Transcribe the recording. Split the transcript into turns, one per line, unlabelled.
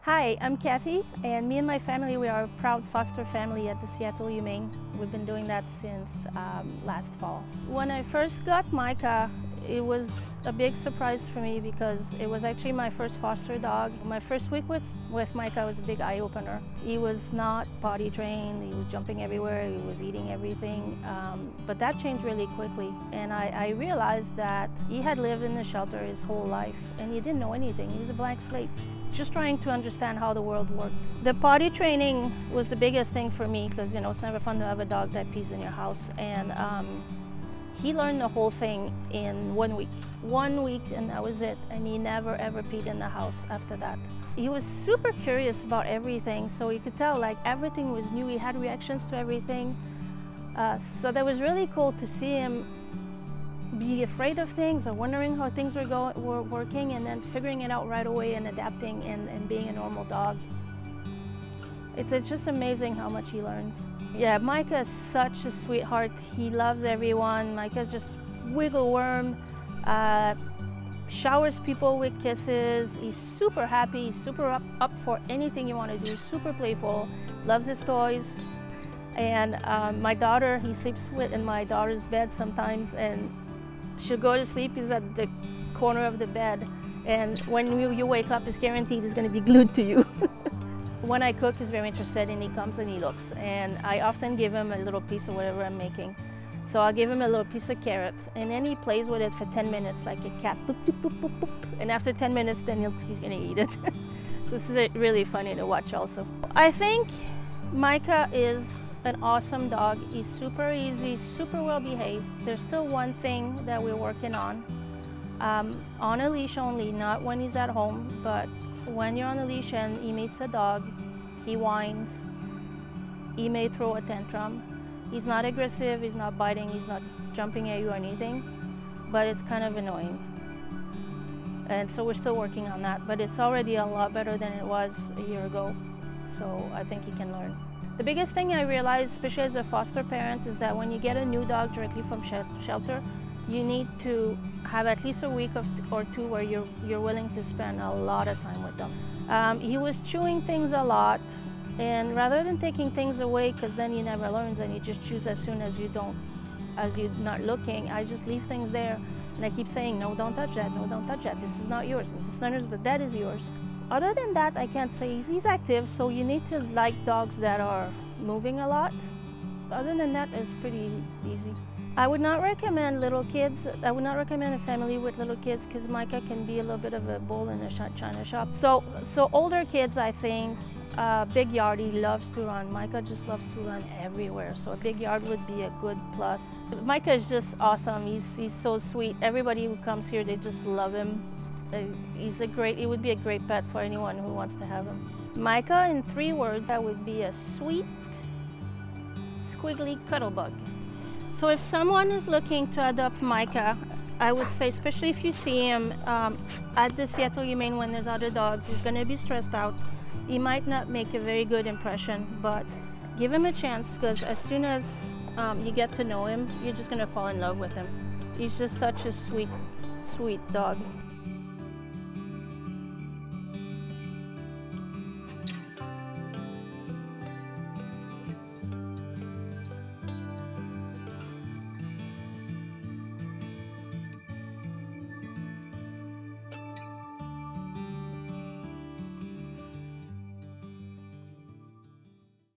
Hi, I'm Kathy, and me and my family, we are a proud foster family at the Seattle Humane. We've been doing that since last fall. When I first got Micah, it was a big surprise for me because it was actually my first foster dog. My first week with Micah was a big eye-opener. He was not potty trained, he was jumping everywhere, he was eating everything, but that changed really quickly. And I realized that he had lived in the shelter his whole life and he didn't know anything. He was a blank slate, just trying to understand how the world worked. The potty training was the biggest thing for me because, it's never fun to have a dog that pees in your house. And he learned the whole thing in 1 week. 1 week, and that was it. And he never ever peed in the house after that. He was super curious about everything, so you could tell like everything was new. He had reactions to everything. So that was really cool to see him be afraid of things or wondering how things were working, and then figuring it out right away and adapting and being a normal dog. It's just amazing how much he learns. Yeah, Micah is such a sweetheart. He loves everyone. Micah's just wiggle worm, showers people with kisses. He's super happy, he's super up for anything you want to do, super playful, loves his toys. And my daughter, he sleeps in my daughter's bed sometimes, and she'll go to sleep, he's at the corner of the bed, and when you wake up, it's guaranteed he's going to be glued to you. When I cook, he's very interested, and he comes and he looks, and I often give him a little piece of whatever I'm making. So I'll give him a little piece of carrot, and then he plays with it for 10 minutes like a cat, boop, boop, boop, boop, boop. And after 10 minutes, then he's going to eat it. So this is really funny to watch also. I think Micah is an awesome dog. He's super easy, super well behaved. There's still one thing that we're working on a leash only, not when he's at home, but when you're on a leash and he meets a dog, he whines, he may throw a tantrum. He's not aggressive, he's not biting, he's not jumping at you or anything, but it's kind of annoying. And so we're still working on that, but it's already a lot better than it was a year ago, so I think he can learn. The biggest thing I realized, especially as a foster parent, is that when you get a new dog directly from shelter, you need to have at least a week or two where you're willing to spend a lot of time with them. He was chewing things a lot, and rather than taking things away, because then he never learns and he just chews as soon as you're not looking, I just leave things there, and I keep saying, no, don't touch that, no, don't touch that, this is not yours, this is not yours, but that is yours. Other than that, I can't say. He's active, so you need to like dogs that are moving a lot. Other than that, it's pretty easy. I would not recommend little kids. I would not recommend a family with little kids because Micah can be a little bit of a bull in a china shop. So older kids, I think, big yard, he loves to run. Micah just loves to run everywhere, so a big yard would be a good plus. Micah is just awesome. He's so sweet. Everybody who comes here, they just love him. He would be a great pet for anyone who wants to have him. Micah, in 3 words, that would be a sweet, squiggly cuddle bug. So if someone is looking to adopt Micah, I would say, especially if you see him at the Seattle Humane when there's other dogs, he's going to be stressed out. He might not make a very good impression, but give him a chance, because as soon as you get to know him, you're just going to fall in love with him. He's just such a sweet, sweet dog.